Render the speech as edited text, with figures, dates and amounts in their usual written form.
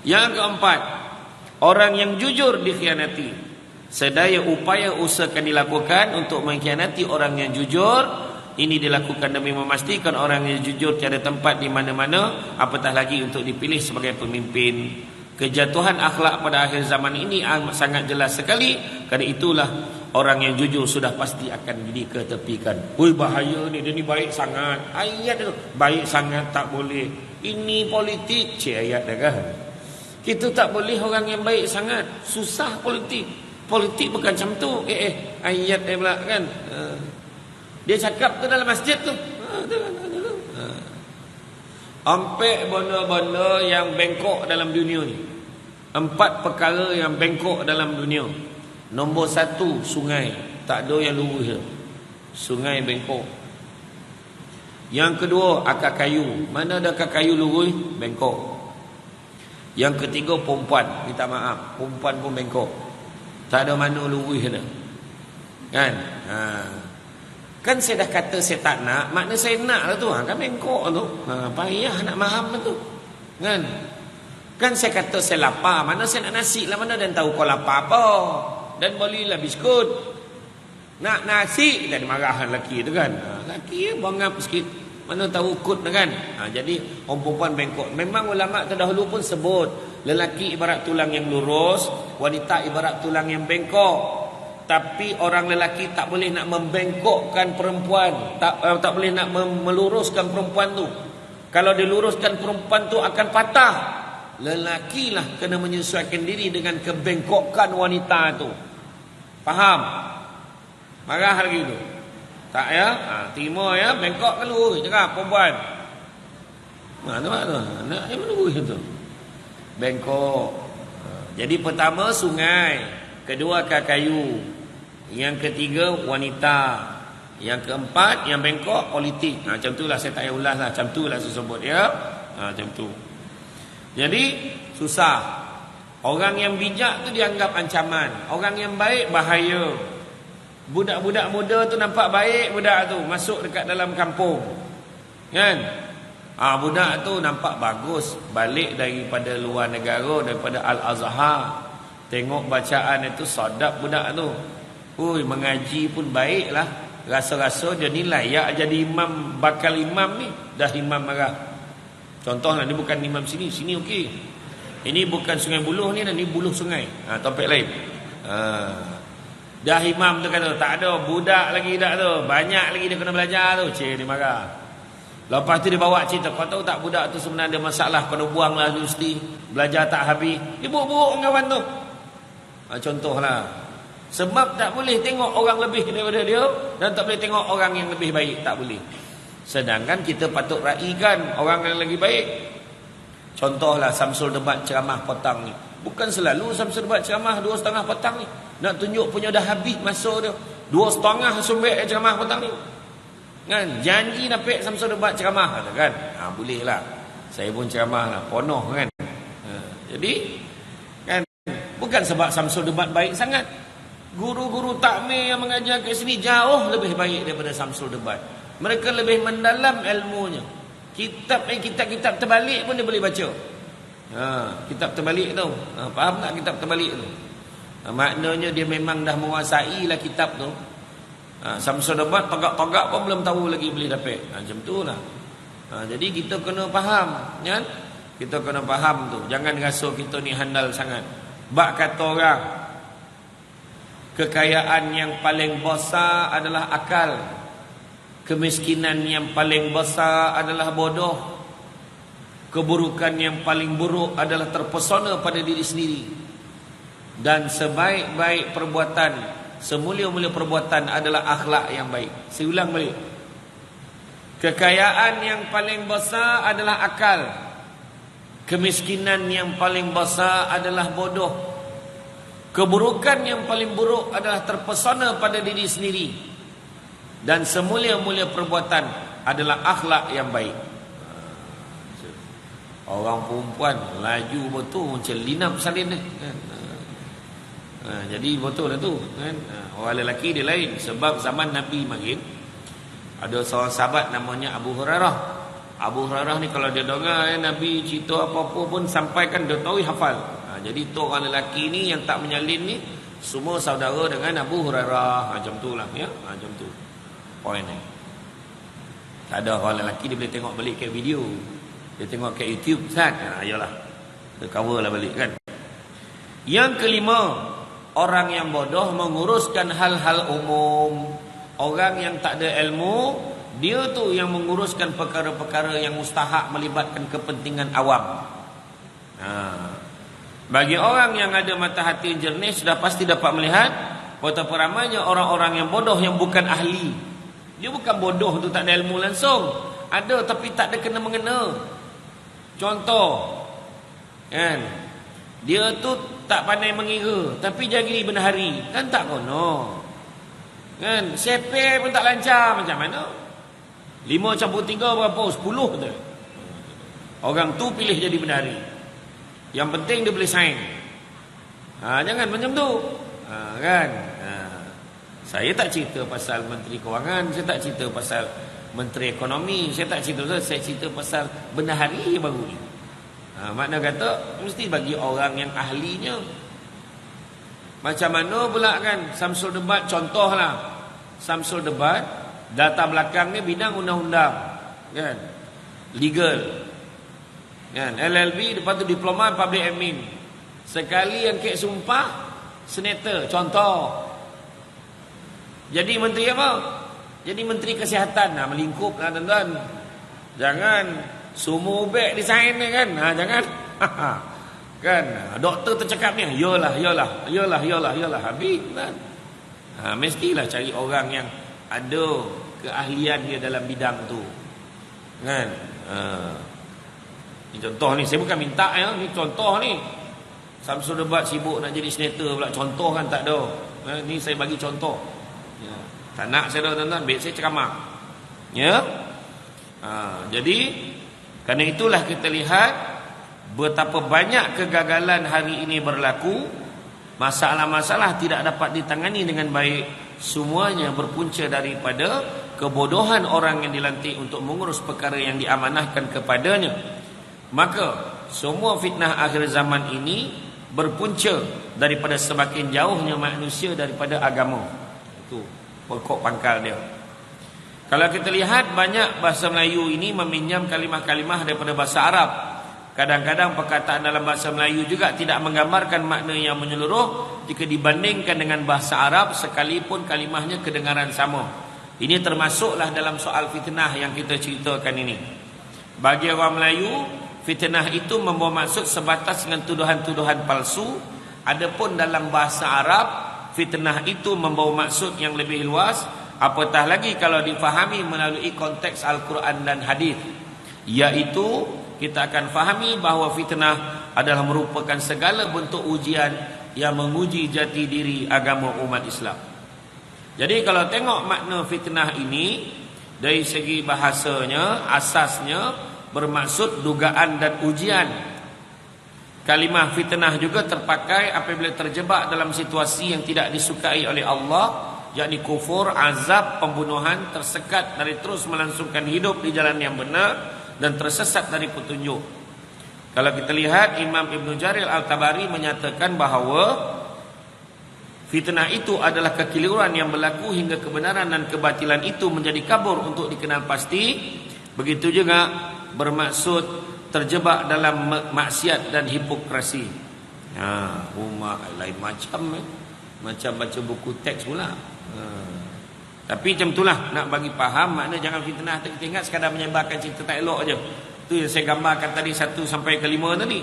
Yang keempat, orang yang jujur dikhianati. Sedaya upaya usahakan dilakukan untuk mengkhianati orang yang jujur. Ini dilakukan demi memastikan orang yang jujur tiada tempat di mana-mana, apatah lagi untuk dipilih sebagai pemimpin. Kejatuhan akhlak pada akhir zaman ini sangat jelas sekali. Kerana itulah orang yang jujur sudah pasti akan diketepikan. Oi, bahaya ni, dia ni baik sangat. Ayat itu baik sangat tak boleh. Ini politik, ayat dah kan. Kita tak boleh orang yang baik sangat. Susah politik. Politik bukan macam tu. Ayat dia pula kan. Dia cakap tu dalam masjid tu. Sampai benda-benda yang bengkok dalam dunia ni. 4 perkara yang bengkok dalam dunia. Nombor 1, sungai. Tak ada yang lurus. Sungai bengkok. Yang kedua, akar kayu. Mana ada akar kayu lurus? Bengkok. Yang ketiga, perempuan. Minta maaf, perempuan pun bengkok. Tak ada mana lurus dah. Kan? Kan saya dah kata saya tak nak, makna saya nak lah tu. Kan bengkok tu. Payah nak faham tu. Kan saya kata saya lapar, mana saya nak nasi lah, mana dan tahu kau lapar apa. Dan belilah biskut. Nak nasi, dan marahan lelaki tu kan. Lelaki bangap sikit, mana tahu kut kan. Jadi orang perempuan bengkok. Memang ulama terdahulu pun sebut, lelaki ibarat tulang yang lurus, wanita ibarat tulang yang bengkok. Tapi orang lelaki tak boleh nak membengkokkan perempuan, tak boleh nak meluruskan perempuan tu. Kalau diluruskan perempuan tu akan patah. Lelaki lah kena menyesuaikan diri dengan kebengkokan wanita tu. Faham? Marah lagi tu. Tak ya? Terima ya, bengkok ke lurus cakap perempuan. Mana tu? Nak yang lurus tu. Bengkok. Jadi pertama sungai, kedua akar kayu, yang ketiga wanita, yang keempat yang bengkok politik. Macam tu lah, saya tak payah ulas lah. Macam tu lah saya sebut ya. Macam tu. Jadi susah. Orang yang bijak tu dianggap ancaman, orang yang baik bahaya. Budak-budak muda tu nampak baik, budak tu masuk dekat dalam kampung kan. Budak tu nampak bagus, balik daripada luar negara, daripada Al-Azhar. Tengok bacaan itu sedap budak tu. Mengaji pun baiklah. Rasa-rasa dia ni layak jadi imam, bakal imam ni. Dah imam marah. Contohlah, ni bukan imam sini, sini okey. Ini bukan Sungai Buloh ni, ni Buloh Sungai. Topik lain. Dah imam tu kata, tak ada budak lagi dah tu. Banyak lagi dia kena belajar tu. Dia marah. Lepas tu dia bawa cerita, kau tahu tak budak tu sebenarnya ada masalah, kau buanglah universiti, belajar tak habis. Dia buruk-buruk kawan tu. Contohlah. Sebab tak boleh tengok orang lebih daripada dia, dan tak boleh tengok orang yang lebih baik, tak boleh. Sedangkan kita patut raikan orang yang lagi baik. Contohlah Samsul Debat ceramah petang ni. Bukan selalu Samsul Debat ceramah 2.30 petang ni. Nak tunjuk punya dah habis masa dia. 2.30 sumbek ceramah petang ni. Kan? Janji dapat Samsul Debat ceramah kan? Boleh lah. Saya pun ceramah lah, penuh kan. Jadi kan, bukan sebab Samsul Debat baik sangat. Guru-guru takmir yang mengajar kat sini jauh lebih baik daripada Samsul Debat. Mereka lebih mendalam ilmunya. Kitab terbalik pun dia boleh baca. Kitab terbalik tu. Faham tak kitab terbalik tu? Maknanya dia memang dah menguasai lah kitab tu. Samsul Debat togak-togak pun belum tahu lagi boleh dapat. Macam tu lah. Jadi kita kena faham kan? Kita kena faham tu. Jangan rasa kita ni handal sangat. Bak kata orang, kekayaan yang paling besar adalah akal. Kemiskinan yang paling besar adalah bodoh. Keburukan yang paling buruk adalah terpesona pada diri sendiri. Dan sebaik-baik perbuatan, semulia-mulia perbuatan adalah akhlak yang baik. Saya ulang balik. Kekayaan yang paling besar adalah akal. Kemiskinan yang paling besar adalah bodoh. Keburukan yang paling buruk adalah terpesona pada diri sendiri. Dan semulia-mulia perbuatan adalah akhlak yang baik. Orang perempuan laju betul macam linap salin ni. Jadi betul lah tu kan? Orang lelaki dia lain. Sebab zaman Nabi makin ada seorang sahabat namanya Abu Hurairah. Abu Hurairah ni kalau dia dengar Nabi cerita apa-apa pun sampaikan dia tahu hafal. Jadi tu orang lelaki ni yang tak menyalin ni semua saudara dengan Abu Hurairah. Macam tu lah ya. Macam tu point ni. Tak ada orang lelaki dia boleh tengok balik kat video. Dia tengok kat YouTube Ustaz. Yalah. Dia cover lah balik kan. Yang kelima, orang yang bodoh menguruskan hal-hal umum. Orang yang tak ada ilmu, dia tu yang menguruskan perkara-perkara yang mustahak melibatkan kepentingan awam. Bagi orang yang ada mata hati yang jernih sudah pasti dapat melihat betapa ramainya orang-orang yang bodoh yang bukan ahli. Dia bukan bodoh tu tak ada ilmu langsung. Ada tapi tak ada kena-mengena. Contoh kan, dia tu tak pandai mengira tapi jadi benahari kan tak kono. Kan sepel pun tak lancar macam mana? 5 campur 3 berapa? 10 tu. Orang tu pilih jadi benahari. Yang penting dia boleh sign. Jangan macam tu. Kan? Saya tak cerita pasal Menteri Kewangan, saya tak cerita pasal Menteri Ekonomi, saya tak cerita pasal, saya cerita pasal benahari baru ni. Makna kata mesti bagi orang yang ahlinya. Macam mana pula kan Samsul Debat, contohlah Samsul Debat data belakangnya bidang undang-undang kan, legal kan, LLB, lepas tu diploma public admin. Sekali yang kek sumpah senator, contoh. Jadi menteri apa? Jadi menteri kesihatan. Melingkup lah tuan-tuan. Jangan semua ubek design ni kan. Jangan. Kan doktor tercakap ni, yalah habis kan. Mestilah cari orang yang ada keahlian dia dalam bidang tu kan. Ni contoh ni, saya bukan minta ya, ni contoh ni. Samsul Debat sibuk nak jadi senator pula, contoh kan tak ada. Ni saya bagi contoh ya. Tak nak saya dah tuan-tuan, biar saya ceramah ya. Jadi kerana itulah kita lihat betapa banyak kegagalan hari ini berlaku. Masalah-masalah tidak dapat ditangani dengan baik. Semuanya berpunca daripada kebodohan orang yang dilantik untuk mengurus perkara yang diamanahkan kepadanya. Maka semua fitnah akhir zaman ini berpunca daripada semakin jauhnya manusia daripada agama. Itu pokok pangkal dia. Kalau kita lihat banyak bahasa Melayu ini meminjam kalimah-kalimah daripada bahasa Arab. Kadang-kadang perkataan dalam bahasa Melayu juga tidak menggambarkan makna yang menyeluruh jika dibandingkan dengan bahasa Arab sekalipun kalimahnya kedengaran sama. Ini termasuklah dalam soal fitnah yang kita ceritakan ini. Bagi orang Melayu, fitnah itu membawa maksud sebatas dengan tuduhan-tuduhan palsu. Adapun dalam bahasa Arab, fitnah itu membawa maksud yang lebih luas, apatah lagi kalau difahami melalui konteks Al-Quran dan hadis, iaitu kita akan fahami bahawa fitnah adalah merupakan segala bentuk ujian yang menguji jati diri agama umat Islam. Jadi kalau tengok makna fitnah ini dari segi bahasanya, asasnya bermaksud dugaan dan ujian. Kalimah fitnah juga terpakai apabila terjebak dalam situasi yang tidak disukai oleh Allah, yakni kufur, azab, pembunuhan, tersekat dari terus melangsungkan hidup di jalan yang benar dan tersesat dari petunjuk. Kalau kita lihat, Imam Ibn Jarir Al-Tabari menyatakan bahawa fitnah itu adalah kekeliruan yang berlaku hingga kebenaran dan kebatilan itu menjadi kabur untuk dikenal pasti. Begitu juga bermaksud terjebak dalam maksiat dan hipokrasi. Lain macam macam baca buku teks pula. Tapi macam itulah, nak bagi faham makna jangan fitnah. Kita ingat sekadar menyebarkan cerita tak elok aja. Itu yang saya gambarkan tadi 1 sampai ke 5 tadi.